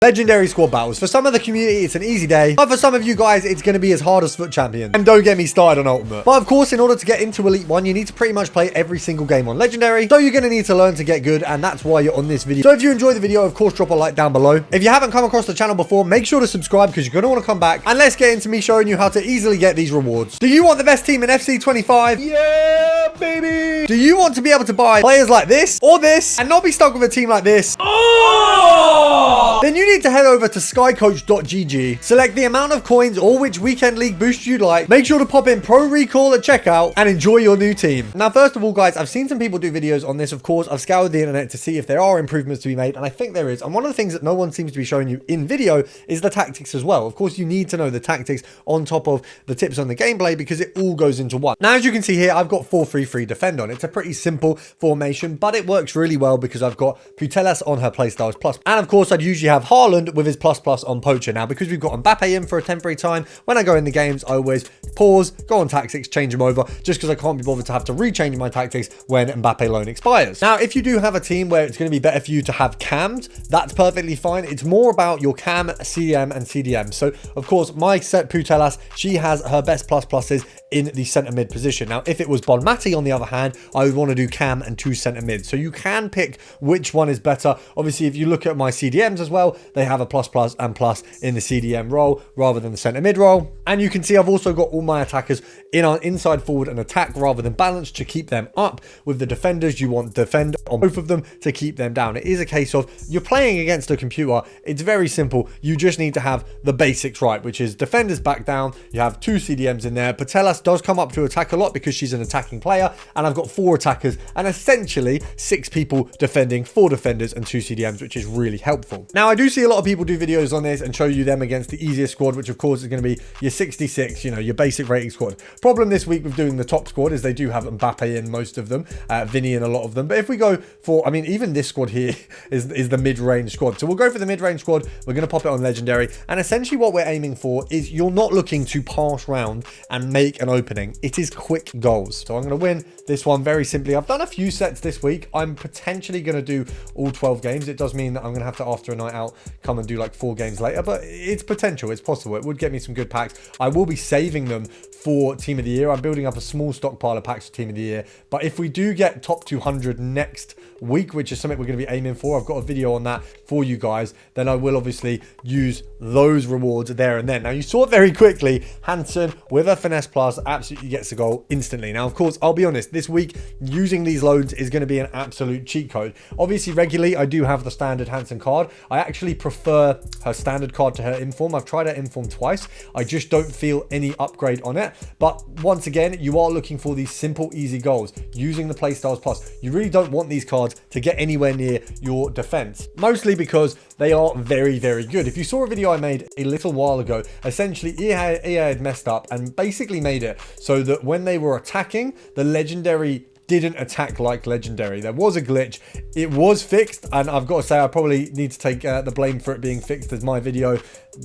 Legendary squad battles. For some of the community, it's an easy day, but for some of you guys, it's going to be as hard as FUT Champions. And don't get me started on Ultimate. But of course, in order to get into Elite 1, you need to pretty much play every single game on Legendary. So you're going to need to learn to get good, and that's why you're on this video. So if you enjoy the video, of course, drop a like down below. If you haven't come across the channel before, make sure to subscribe because you're going to want to come back. And let's get into me showing you how to easily get these rewards. Do you want the best team in FC25? Yeah, baby! Do you want to be able to buy players like this or this and not be stuck with a team like this? Oh! Then you need to head over to skycoach.gg, select the amount of coins or which weekend league boost you'd like, make sure to pop in Pro Recall at checkout, and enjoy your new team. Now, first of all, guys, I've seen some people do videos on this. Of course, I've scoured the internet to see if there are improvements to be made, and I think there is. And one of the things that no one seems to be showing you in video is the tactics as well. Of course, you need to know the tactics on top of the tips on the gameplay because it all goes into one. Now, as you can see here, I've got 4-3-3 defend on. It's a pretty simple formation, but it works really well because I've got Putellas on her playstyles plus. And of course, I'd usually have Haaland with his plus on poacher. Now, because we've got Mbappe in for a temporary time, when I go in the games, I always pause, go on tactics, change them over, just because I can't be bothered to have to rechange my tactics when Mbappe loan expires. Now, if you do have a team where it's going to be better for you to have cams, that's perfectly fine. It's more about your cam, CDM, and CDM. So, of course, my set Putellas, she has her best pluses in the centre mid position. Now, if it was Bonmati, on the other hand, I would want to do cam and 2 centre mids. So you can pick which one is better. Obviously, if you look at my CDMs as well, they have a plus and plus in the CDM role rather than the centre mid role. And you can see I've also got all my attackers in our inside forward and attack rather than balance to keep them up. With the defenders, you want defend on both of them to keep them down. It is a case of you're playing against a computer. It's very simple. You just need to have the basics right, which is defenders back down. You have 2 CDMs in there. Putellas does come up to attack a lot because she's an attacking player, and I've got 4 attackers and essentially 6 people defending, 4 defenders and 2 CDMs, which is really helpful. Now, I do see a lot of people do videos on this and show you them against the easiest squad, which of course is going to be your 66, you know, your basic rating squad. Problem this week with doing the top squad is they do have Mbappe in most of them, Vinny in a lot of them. But if we go for, I mean, even this squad here is the mid-range squad. So we'll go for the mid-range squad. We're going to pop it on legendary. And essentially what we're aiming for is you're not looking to pass round and make an opening. It is quick goals. So I'm going to win this one very simply. I've done a few sets this week. I'm potentially going to do all 12 games. It does mean that I'm going to have to, after a night out, come and do like 4 games later, but it's potential. It's possible. It would get me some good packs. I will be saving them for Team of the Year. I'm building up a small stockpile of packs for Team of the Year, but if we do get top 200 next week, which is something we're going to be aiming for, I've got a video on that for you guys, then I will obviously use those rewards there and then. Now, you saw it very quickly. Hansen with a finesse plus absolutely gets the goal instantly. Now, of course, I'll be honest, this week using these loads is going to be an absolute cheat code. Obviously, regularly I do have the standard Hansen card. I actually prefer her standard card to her inform. I've tried her inform twice. I just don't feel any upgrade on it. But once again, you are looking for these simple, easy goals using the Playstyles Plus. You really don't want these cards to get anywhere near your defense, mostly because they are very, very good. If you saw a video I made a little while ago, essentially EA had messed up and basically made it so that when they were attacking, the legendary didn't attack like legendary. There was a glitch. It was fixed, and I've got to say I probably need to take the blame for it being fixed, as my video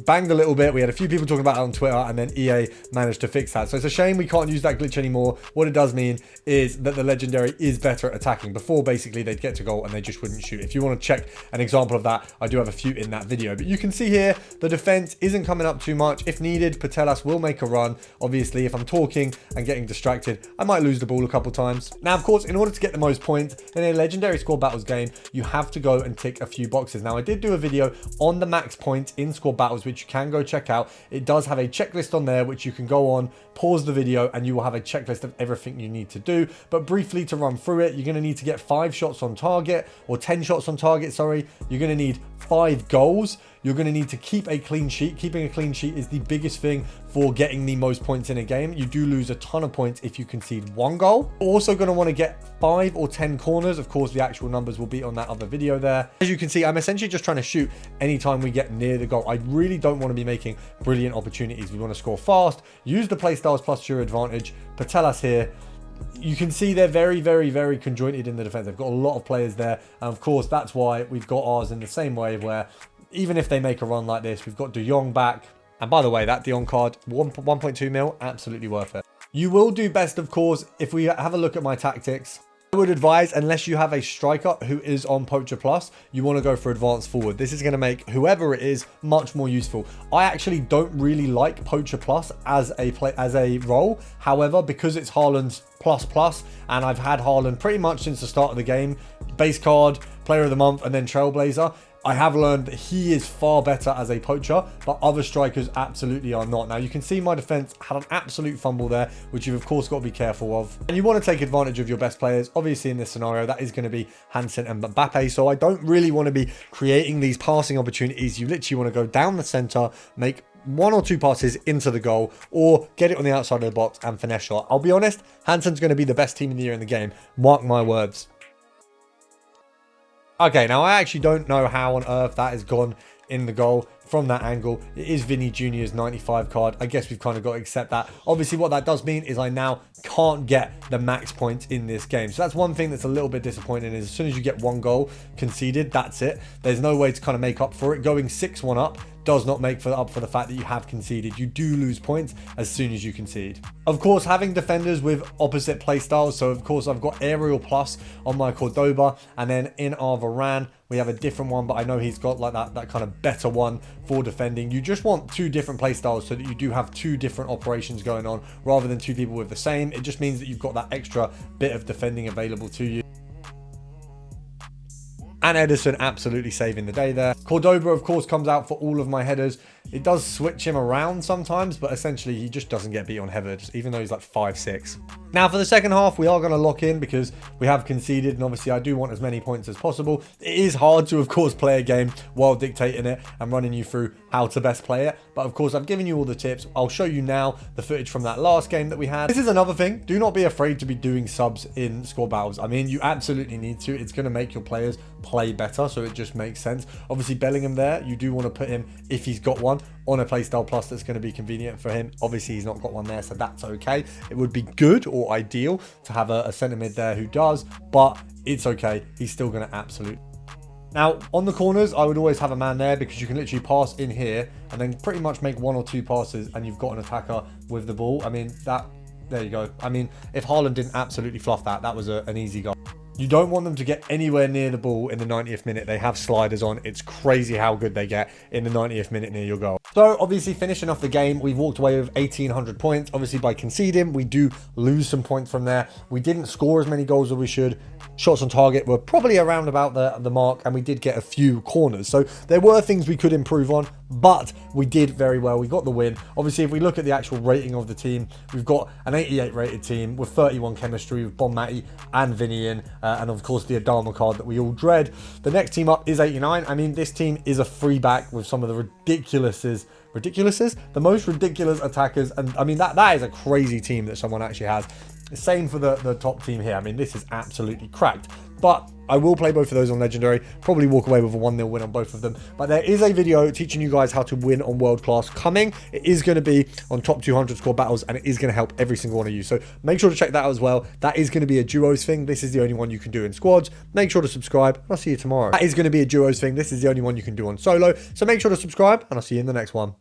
banged a little bit. We had a few people talking about it on Twitter, and then EA managed to fix that. So it's a shame we can't use that glitch anymore. What it does mean is that the legendary is better at attacking. Before, basically, they'd get to goal and they just wouldn't shoot. If you want to check an example of that, I do have a few in that video. But you can see here, the defense isn't coming up too much. If needed, Putellas will make a run. Obviously, if I'm talking and getting distracted, I might lose the ball a couple times. Now, of course, in order to get the most points in a legendary squad battles game, you have to go and tick a few boxes. Now, I did do a video on the max points in squad battles, which you can go check out. It does have a checklist on there, which you can go on, pause the video, and you will have a checklist of everything you need to do. But briefly to run through it, you're going to need to get 5 shots on target, or 10 shots on target, sorry. You're going to need 5 goals. You're going to need to keep a clean sheet. Keeping a clean sheet is the biggest thing for getting the most points in a game. You do lose a ton of points if you concede 1 goal. Also going to want to get 5 or 10 corners. Of course, the actual numbers will be on that other video there. As you can see, I'm essentially just trying to shoot anytime we get near the goal. I really don't want to be making brilliant opportunities. We want to score fast, use the Playstyles Plus to your advantage. Putellas here. You can see they're very, very, very conjointed in the defense. They've got a lot of players there. And of course, that's why we've got ours in the same way, where even if they make a run like this, we've got De Jong back. And by the way, that De Jong card, 1.2 mil, absolutely worth it. You will do best, of course, if we have a look at my tactics. I would advise, unless you have a striker who is on Poacher Plus, you want to go for advanced forward. This is going to make whoever it is much more useful. I actually don't really like Poacher Plus as a role. However, because it's Haaland's plus, and I've had Haaland pretty much since the start of the game, base card, player of the month, and then Trailblazer, I have learned that he is far better as a poacher, but other strikers absolutely are not. Now, you can see my defense had an absolute fumble there, which you've of course got to be careful of. And you want to take advantage of your best players. Obviously, in this scenario, that is going to be Hansen and Mbappe. So I don't really want to be creating these passing opportunities. You literally want to go down the center, make 1 or 2 passes into the goal, or get it on the outside of the box and finesse shot. I'll be honest, Hansen's going to be the best team in the year in the game. Mark my words. Okay, now I actually don't know how on earth that has gone in the goal from that angle. It is Vinny Jr.'s 95 card. I guess we've kind of got to accept that. Obviously, what that does mean is I now can't get the max points in this game. So that's one thing that's a little bit disappointing, is as soon as you get 1 goal conceded, that's it. There's no way to kind of make up for it. Going 6-1 up does not make up for the fact that you have conceded. You do lose points as soon as you concede. Of course, having defenders with opposite play styles. So of course, I've got Aerial Plus on my Cordoba, and then in our Varane, we have a different one, but I know he's got like that kind of better one for defending. You just want 2 different play styles so that you do have 2 different operations going on rather than 2 people with the same. It just means that you've got that extra bit of defending available to you. And Edison absolutely saving the day there. Cordoba, of course, comes out for all of my headers. It does switch him around sometimes, but essentially he just doesn't get beat on headers, even though he's like 5'6". Now for the second half, we are going to lock in because we have conceded, and obviously I do want as many points as possible. It is hard to, of course, play a game while dictating it and running you through how to best play it. But of course, I've given you all the tips. I'll show you now the footage from that last game that we had. This is another thing. Do not be afraid to be doing subs in squad battles. I mean, you absolutely need to. It's going to make your players play better, so it just makes sense. Obviously, Bellingham there, you do want to put him, if he's got one, on a playstyle plus that's going to be convenient for him. Obviously, he's not got one there, so that's okay. It would be good or ideal to have a centre mid there who does, but it's okay. He's still going to absolute. Now, on the corners, I would always have a man there because you can literally pass in here and then pretty much make 1 or 2 passes and you've got an attacker with the ball. I mean, there you go. I mean, if Haaland didn't absolutely fluff that was an easy goal. You don't want them to get anywhere near the ball in the 90th minute. They have sliders on. It's crazy how good they get in the 90th minute near your goal. So obviously finishing off the game, we've walked away with 1,800 points. Obviously by conceding, we do lose some points from there. We didn't score as many goals as we should. Shots on target were probably around about the mark, and we did get a few corners. So there were things we could improve on, but we did very well. We got the win. Obviously, if we look at the actual rating of the team, we've got an 88 rated team with 31 chemistry with Bonmati and Vinny in, and of course the Adama card that we all dread. The next team up is 89. I mean, this team is a free back with some of the the most ridiculous attackers, and I mean that is a crazy team that someone actually has. Same for the top team here. I mean, this is absolutely cracked. But I will play both of those on Legendary. Probably walk away with a 1-0 win on both of them. But there is a video teaching you guys how to win on World Class coming. It is going to be on top 200 squad battles, and it is going to help every single one of you. So make sure to check that out as well. That is going to be a duos thing. This is the only one you can do in squads. Make sure to subscribe, and I'll see you tomorrow. That is going to be a duos thing. This is the only one you can do on solo. So make sure to subscribe, and I'll see you in the next one.